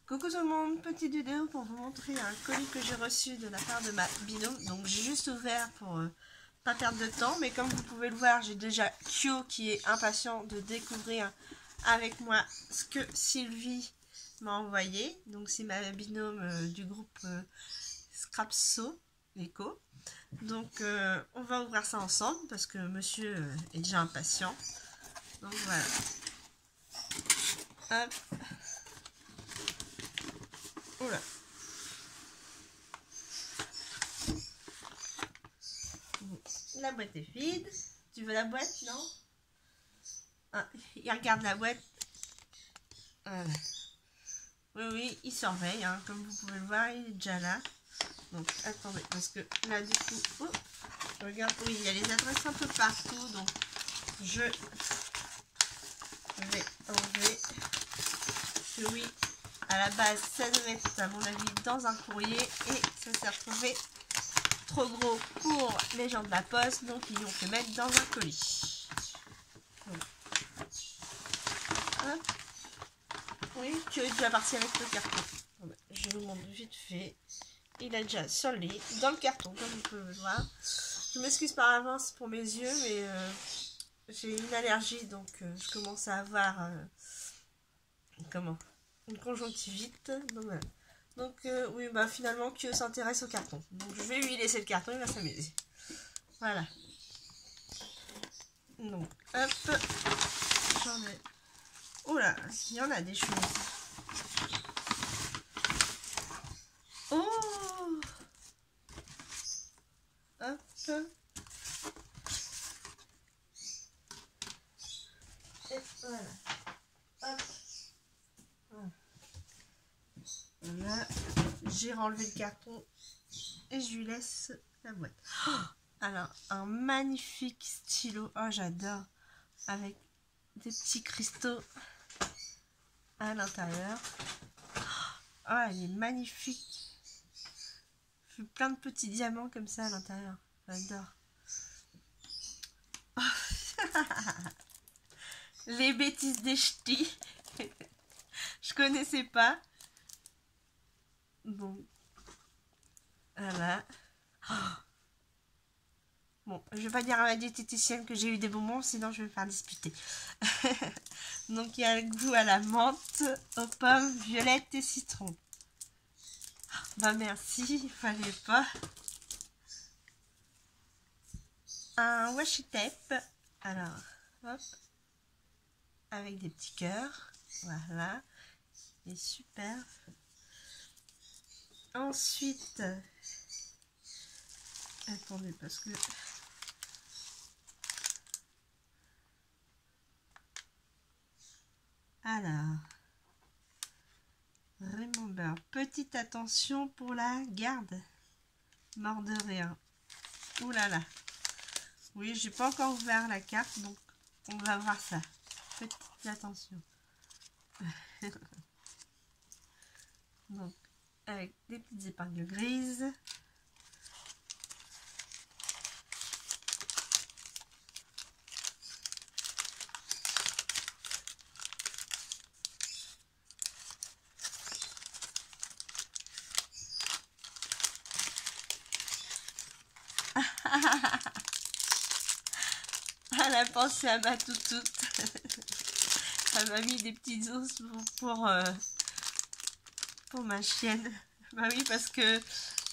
Coucou tout le monde, petite vidéo pour vous montrer un colis que j'ai reçu de la part de ma binôme. Donc j'ai juste ouvert pour pas perdre de temps, mais comme vous pouvez le voir, j'ai déjà Kyo qui est impatient de découvrir avec moi ce que Sylvie m'a envoyé. Donc c'est ma binôme du groupe Scrapso Eco. Donc on va ouvrir ça ensemble parce que monsieur est déjà impatient. Donc voilà. Hop. Oula. La boîte est vide. Tu veux la boîte, non? Ah, il regarde la boîte. Voilà. Oui, il surveille, hein. Comme vous pouvez le voir, il est déjà là. Donc, attendez, parce que là, du coup, oh, je regarde, oui, il y a les adresses un peu partout, donc je vais enlever. Que oui, à la base, ça devait être, à mon avis, dans un courrier, et ça s'est retrouvé trop gros pour les gens de la poste, donc ils l'ont fait mettre dans un colis. Donc, hop. Oui, tu es déjà parti avec le carton. Je vous montre vite fait. Il est déjà sur le lit, dans le carton, comme vous pouvez le voir. Je m'excuse par avance pour mes yeux, mais j'ai une allergie, donc je commence à avoir une conjonctivite. Donc voilà. Donc oui, bah finalement, Kyo s'intéresse au carton. Donc je vais lui laisser le carton, il va s'amuser. Voilà. Donc, hop. J'en ai... Oh là, il y en a des choses. Oh! Hop. Et voilà. Hop. Voilà. J'ai renlevé le carton et je lui laisse la boîte. Oh, alors, un magnifique stylo. Oh, j'adore. Avec des petits cristaux à l'intérieur. Oh, elle est magnifique. Je fais plein de petits diamants comme ça à l'intérieur. J'adore. Oh. Les bêtises des ch'tis. Je connaissais pas. Bon. Voilà. Oh. Bon, je vais pas dire à ma diététicienne que j'ai eu des bonbons, sinon je vais me faire disputer. Donc il y a le goût à la menthe, aux pommes, violettes et citron. Bah merci, il fallait pas. Un washi tape. Alors, hop. Avec des petits cœurs. Voilà. Et super. Ensuite, attendez parce que alors, remember, petite attention pour la garde, mort de rien. Ouh là là. Oui, j'ai pas encore ouvert la carte, donc on va voir ça. Petite attention. Donc, avec des petites épingles grises. Elle a pensé à ma toutoute. Elle m'a mis des petits os pour ma chienne. Bah oui, parce que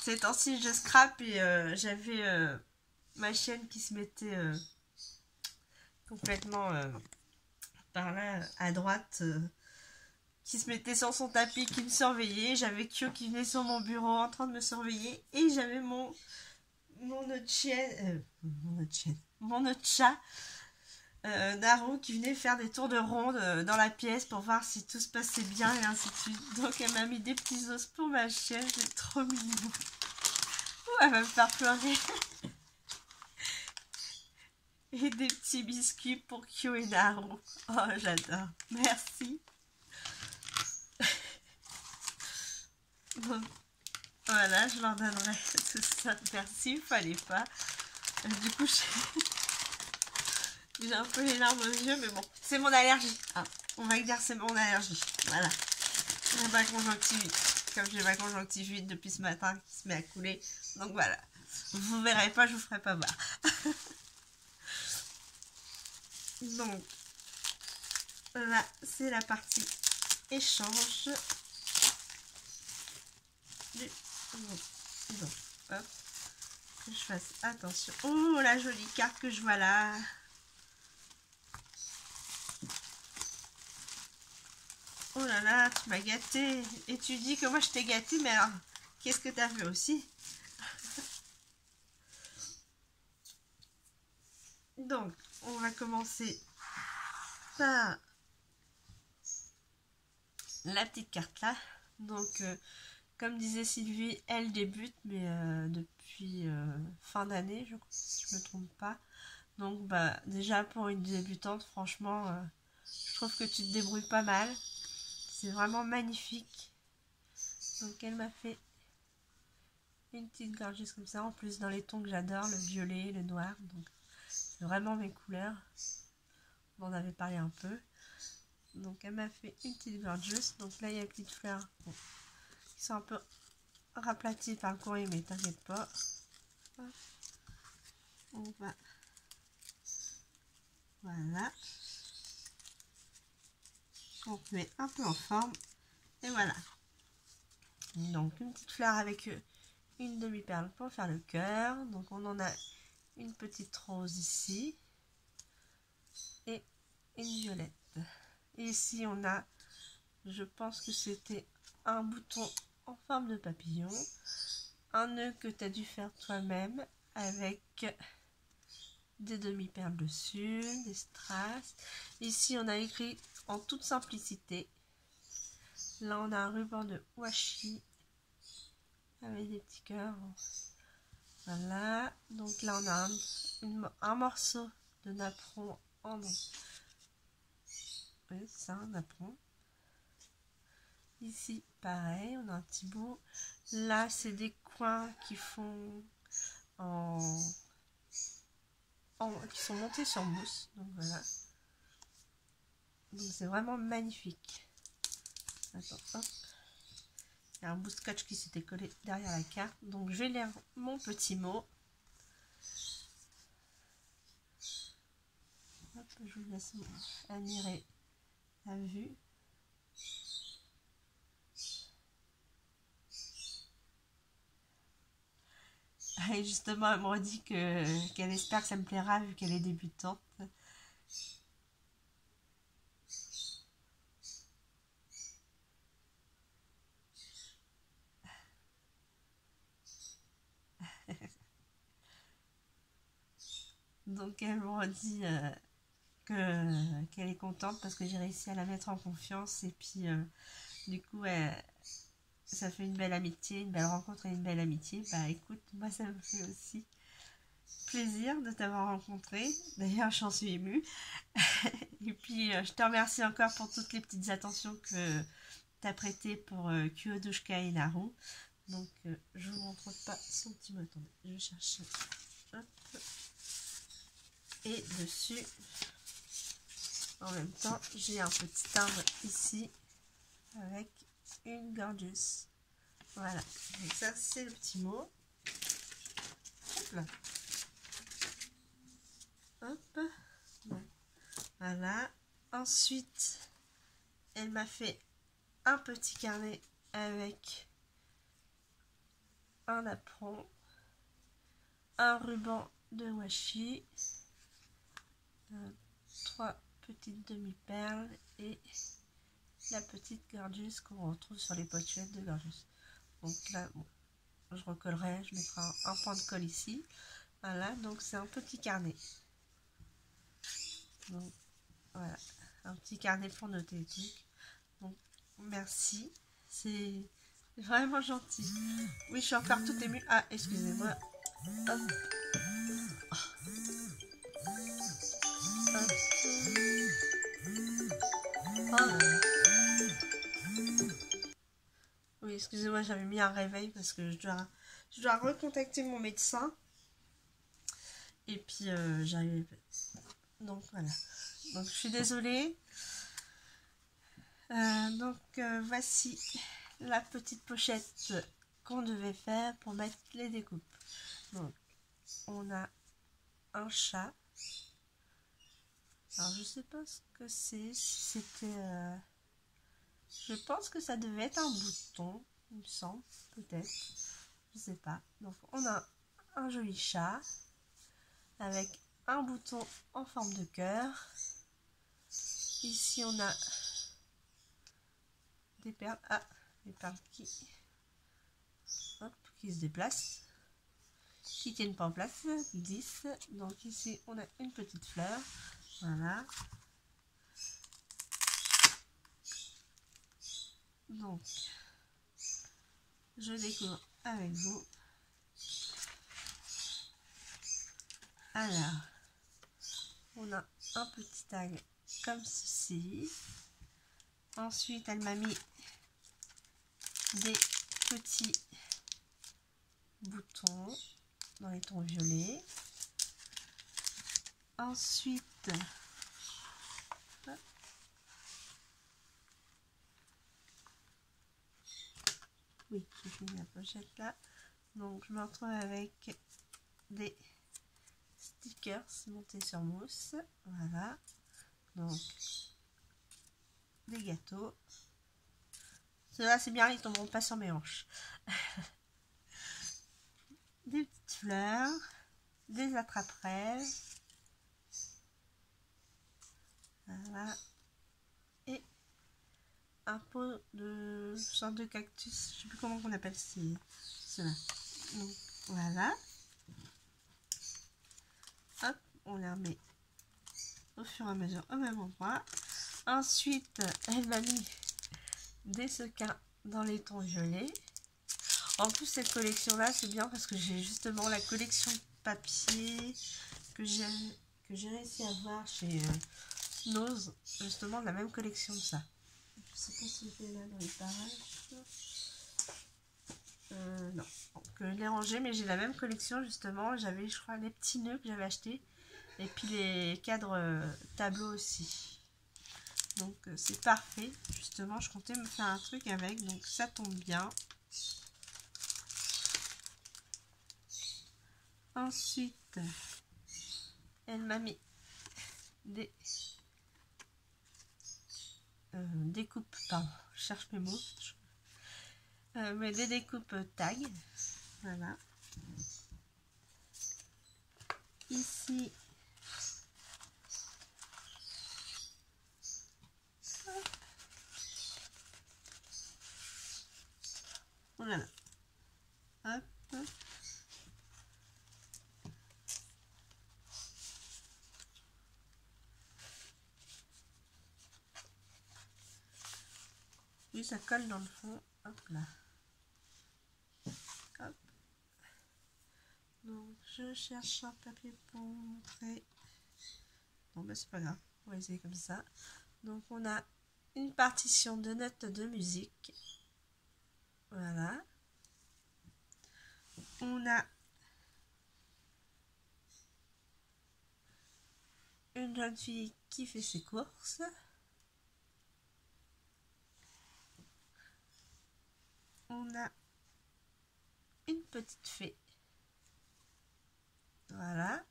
ces temps-ci je scrape et j'avais ma chienne qui se mettait complètement par là à droite, qui se mettait sur son tapis, qui me surveillait. J'avais Kyo qui venait sur mon bureau en train de me surveiller et j'avais mon autre chat Naru qui venait faire des tours de ronde dans la pièce pour voir si tout se passait bien et ainsi de suite. Donc elle m'a mis des petits os pour ma chienne, c'est trop mignon. Ouh, elle va me faire pleurer. Et des petits biscuits pour Kyo et Naru. Oh, j'adore. Merci. Bon, voilà, je leur donnerai tout ça. Merci, fallait pas. Du coup, j'ai un peu les larmes aux yeux, mais bon, c'est mon allergie. Ah, on va dire c'est mon allergie. Voilà. j'ai ma conjonctivite. Comme j'ai ma conjonctivite depuis ce matin qui se met à couler. Donc voilà. Vous verrez pas, je vous ferai pas voir. Donc, là, c'est la partie échange. Donc, hop. Que je fasse attention. Oh, la jolie carte que je vois là. Oh là là, tu m'as gâté. Et tu dis que moi je t'ai gâté, mais alors, qu'est-ce que tu as fait aussi? Donc, on va commencer par la petite carte là. Donc, comme disait Sylvie, elle débute, mais depuis fin d'année, je crois, si je me trompe pas. Donc, bah, déjà pour une débutante, franchement, je trouve que tu te débrouilles pas mal. C'est vraiment magnifique. Donc, elle m'a fait une petite gorgeuse comme ça, en plus dans les tons que j'adore, le violet, le noir. Donc, c'est vraiment mes couleurs. On en avait parlé un peu. Donc, elle m'a fait une petite gorgeuse. Donc, là, il y a une petite fleur qui sont un peu raplaties par le courrier, mais t'inquiète pas. On va... Voilà. On met un peu en forme. Et voilà. Donc, une petite fleur avec une demi-perle pour faire le cœur. Donc, on en a une petite rose ici. Et une violette. Et ici, on a, je pense que c'était un bouton en forme de papillon. Un nœud que tu as dû faire toi-même avec des demi-perles dessus, des strass. Ici, on a écrit en toute simplicité. Là, on a un ruban de washi avec des petits cœurs. Voilà. Donc là, on a un morceau de napperon en... Oui, c'est ça, un napperon. Ici, pareil, on a un petit bout. Là, c'est des coins qui font qui sont montés sur mousse. Donc voilà. Donc c'est vraiment magnifique. Attends, hop. Il y a un bout de scotch qui s'était collé derrière la carte. Donc je vais lire mon petit mot. Hop, je vous laisse admirer la vue. Et justement, elle me dit qu'elle espère que ça me plaira vu qu'elle est débutante. Donc elle me redit qu'elle est contente parce que j'ai réussi à la mettre en confiance. Et puis du coup, ça fait une belle amitié, une belle rencontre et une belle amitié. Bah écoute, moi ça me fait aussi plaisir de t'avoir rencontré. D'ailleurs, j'en suis émue. Et puis, je te remercie encore pour toutes les petites attentions que tu as prêtées pour Kyodoshka et Naru. Donc, je vous montre pas son petit mot. Attendez, je vais chercher. Hop. Et dessus, en même temps, j'ai un petit arbre ici avec une gorgeous. Voilà. Donc ça, c'est le petit mot. Hop là. Hop. Voilà. Ensuite, elle m'a fait un petit carnet avec un apron, un ruban de washi, 3 petites demi-perles et la petite gorgeous qu'on retrouve sur les pochettes de gorgeous. Donc là, bon, je recollerai, je mettrai un point de colle ici. Voilà, donc c'est un petit carnet. Donc voilà, un petit carnet pour noter les trucs. Donc merci, c'est vraiment gentil. Oui, je suis encore toute émue. Ah, excusez-moi. Hop. Hop. Oh. Oui, excusez-moi, j'avais mis un réveil parce que je dois recontacter mon médecin. Et puis, j'arrive. Donc, voilà. Donc, je suis désolée. Voici la petite pochette qu'on devait faire pour mettre les découpes. Donc on a un chat. Alors je sais pas ce que c'est, si c'était... je pense que ça devait être un bouton, il me semble, peut-être. Je sais pas. Donc on a un joli chat avec un bouton en forme de cœur. Ici on a des perles. Ah, des perles qui se déplacent, qui tiennent pas en place, qui glissent. Donc ici on a une petite fleur. Voilà. Donc je découvre avec vous. Alors, on a un petit tag comme ceci. Ensuite, elle m'a mis des petits boutons dans les tons violets. Ensuite, oui, j'ai fini la pochette là. Donc, je me retrouve avec des stickers montés sur mousse. Voilà. Donc, des gâteaux. Ceux-là, c'est bien, ils tomberont pas sur mes hanches. Des petites fleurs, des attrape-rêves. Voilà. Et un pot de sorte de cactus. Je sais plus comment on appelle cela. Donc, voilà. Hop, on les remet au fur et à mesure au même endroit. Ensuite, elle m'a mis des sequins dans les tons violets. En plus, cette collection-là, c'est bien parce que j'ai justement la collection de papier que j'ai réussi à voir chez Nose, justement la même collection de ça. Je sais pas si je l'ai là dans les parages. Non, donc, je l'ai rangé, mais j'ai la même collection justement. J'avais, je crois, les petits nœuds que j'avais achetés et puis les cadres tableaux aussi. Donc c'est parfait. Justement, je comptais me faire un truc avec, donc ça tombe bien. Ensuite, elle m'a mis des découpes, pardon, je cherche mes mots, mais des découpes tag. Voilà. Ici, voilà. Hop. Oui, ça colle dans le fond. Hop là. Hop. Donc, je cherche un papier pour montrer. Bon, bah, c'est pas grave. On va essayer comme ça. Donc, on a une partition de notes de musique. Voilà. On a une jeune fille qui fait ses courses. On a une petite fée. Voilà.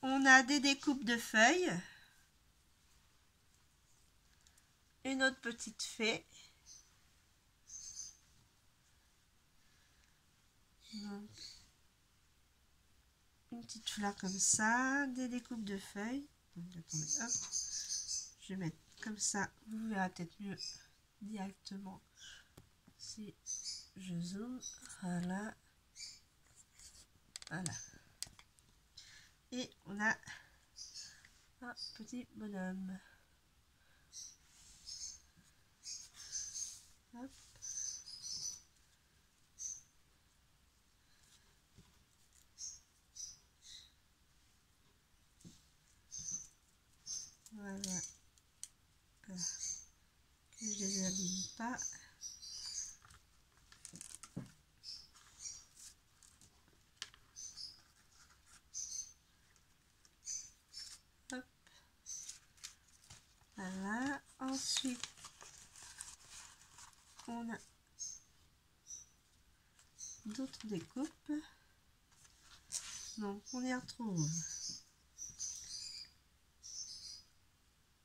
On a des découpes de feuilles. Une autre petite fée. Donc, une petite fleur comme ça. Des découpes de feuilles. Donc, attendez, hop. Je vais mettre comme ça. Vous verrez peut-être mieux directement si je zoome. Voilà. Voilà. Et on a un petit bonhomme. Hop. Voilà. Que je les abîme pas. Hop. Voilà. Ensuite, on a d'autres découpes. Donc on y retrouve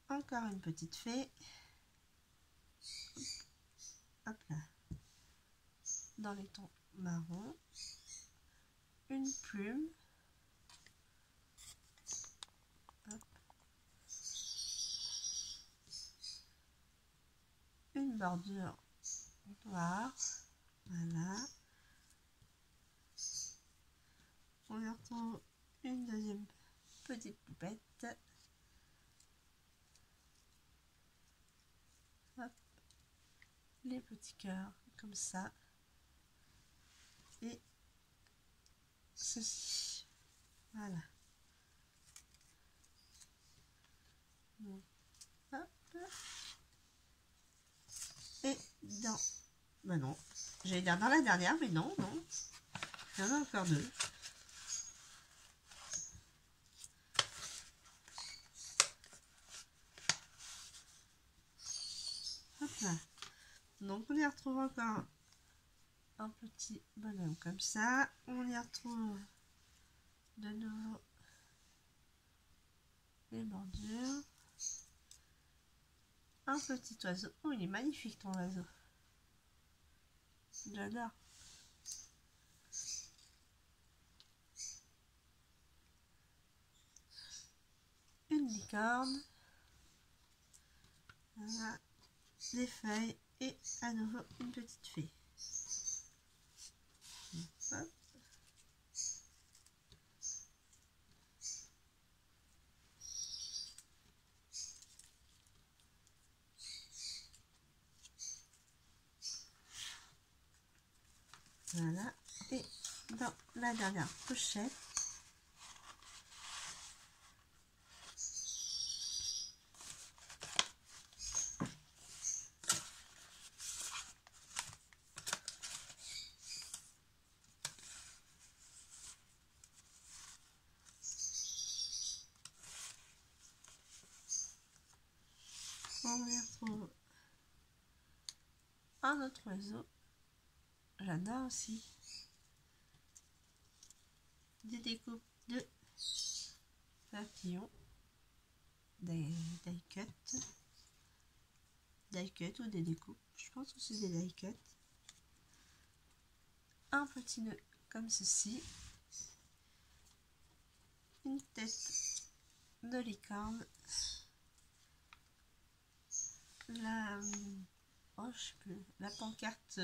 encore une petite fée. Hop là. Dans les tons marron. Une plume. Hop. Une bordure noire. Voilà. On y retrouve une deuxième petite poupette. Hop. Les petits cœurs comme ça. Et ceci. Voilà. Donc, hop. Et dans... Ben non. J'allais dire dans la dernière, mais non, non. Il y en a encore deux. Hop là. Donc on y retrouve encore un petit bonhomme comme ça. On y retrouve de nouveau les bordures. Un petit oiseau. Oh, il est magnifique ton oiseau. J'adore. Une licorne. Voilà. Des feuilles et à nouveau une petite fée. Hop. Voilà. Et dans la dernière pochette, on y retrouve un autre oiseau. J'adore aussi. Des découpes de papillons, des die cut ou des découpes. Je pense que c'est des die cut. Un petit nœud comme ceci. Une tête de licorne. Oh, je sais plus, la pancarte,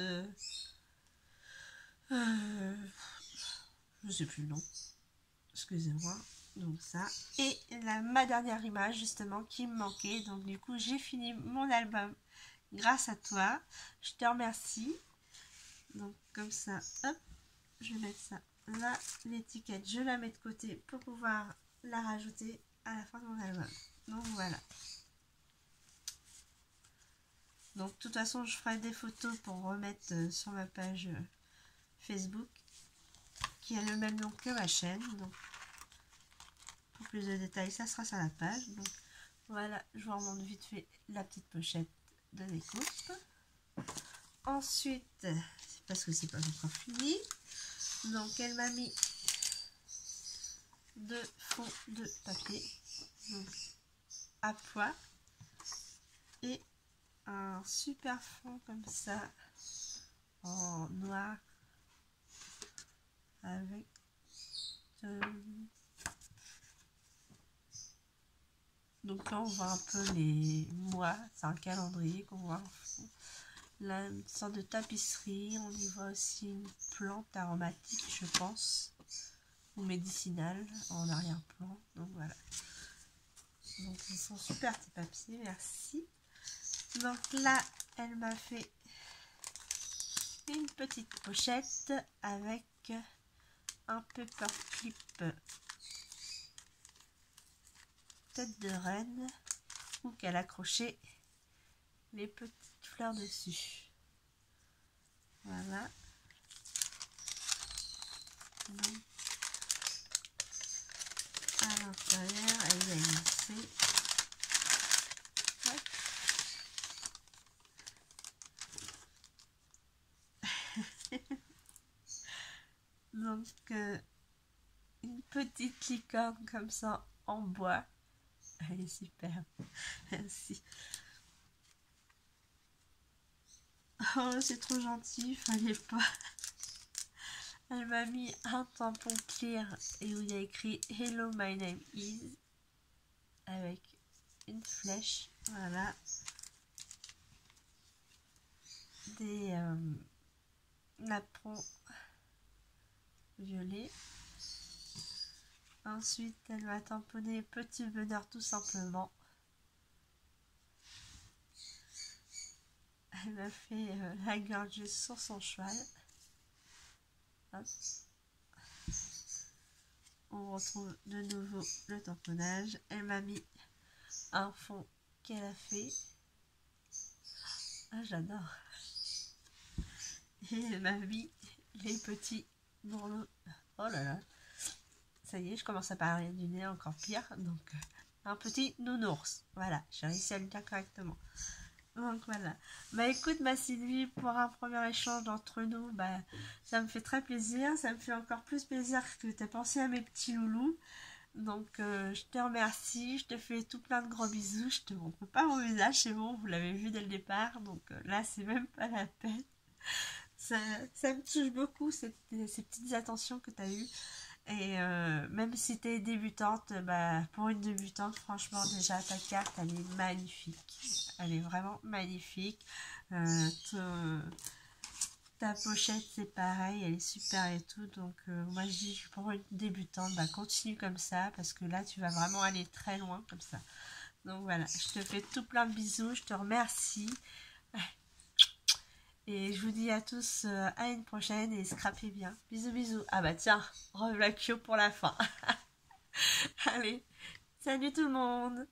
je sais plus le nom, excusez-moi. Donc ça, et ma dernière image justement qui me manquait. Donc du coup j'ai fini mon album grâce à toi, je te remercie. Donc comme ça, hop, je vais mettre ça là, l'étiquette je la mets de côté pour pouvoir la rajouter à la fin de mon album. Donc voilà. Donc de toute façon je ferai des photos pour remettre sur ma page Facebook qui a le même nom que ma chaîne. Donc pour plus de détails ça sera sur la page. Donc voilà, je vous remonte vite fait la petite pochette de découpe. Ensuite, parce que c'est pas encore fini, donc elle m'a mis deux fonds de papier donc à pois et un super fond comme ça en noir avec donc là on voit un peu les mois, c'est un calendrier qu'on voit en fond. Là une sorte de tapisserie, on y voit aussi une plante aromatique je pense, ou médicinale en arrière-plan. Donc voilà, donc ils sont super ces papiers, merci. Donc là elle m'a fait une petite pochette avec un paperclip tête de reine ou qu'elle accrochait les petites fleurs dessus. Voilà. Donc, à l'intérieur elle va glisser. Donc, une petite licorne comme ça en bois. Elle est super. Merci. Oh, c'est trop gentil, fallait pas. Elle m'a mis un tampon clear et où il y a écrit Hello, my name is avec une flèche. Voilà. Des napperons violets. Ensuite, elle m'a tamponné petit bonheur tout simplement. Elle m'a fait la gorgeuse sur son cheval. Hop. On retrouve de nouveau le tamponnage. Elle m'a mis un fond qu'elle a fait. Ah, j'adore. Et elle m'a mis les petits bourrelots. Oh là là. Ça y est, je commence à parler du nez encore pire. Donc, un petit nounours. Voilà, j'ai réussi à le dire correctement. Donc voilà. Bah écoute ma Sylvie, pour un premier échange entre nous, bah ça me fait très plaisir. Ça me fait encore plus plaisir que tu aies pensé à mes petits loulous. Donc je te remercie, je te fais tout plein de gros bisous. Je te montre pas mon visage, c'est bon, vous l'avez vu dès le départ. Donc là c'est même pas la peine. Ça me touche beaucoup ces petites attentions que tu as eues. Et même si tu es débutante, bah, pour une débutante, franchement, déjà, ta carte, elle est magnifique. Elle est vraiment magnifique. Ta pochette, c'est pareil, elle est super et tout. Donc, moi, je dis, pour une débutante, bah, continue comme ça, parce que là, tu vas vraiment aller très loin comme ça. Donc, voilà, je te fais tout plein de bisous, je te remercie. Et je vous dis à tous à une prochaine et scrapez bien. Bisous bisous. Ah bah tiens, revoilà Kyo pour la fin. Allez, salut tout le monde.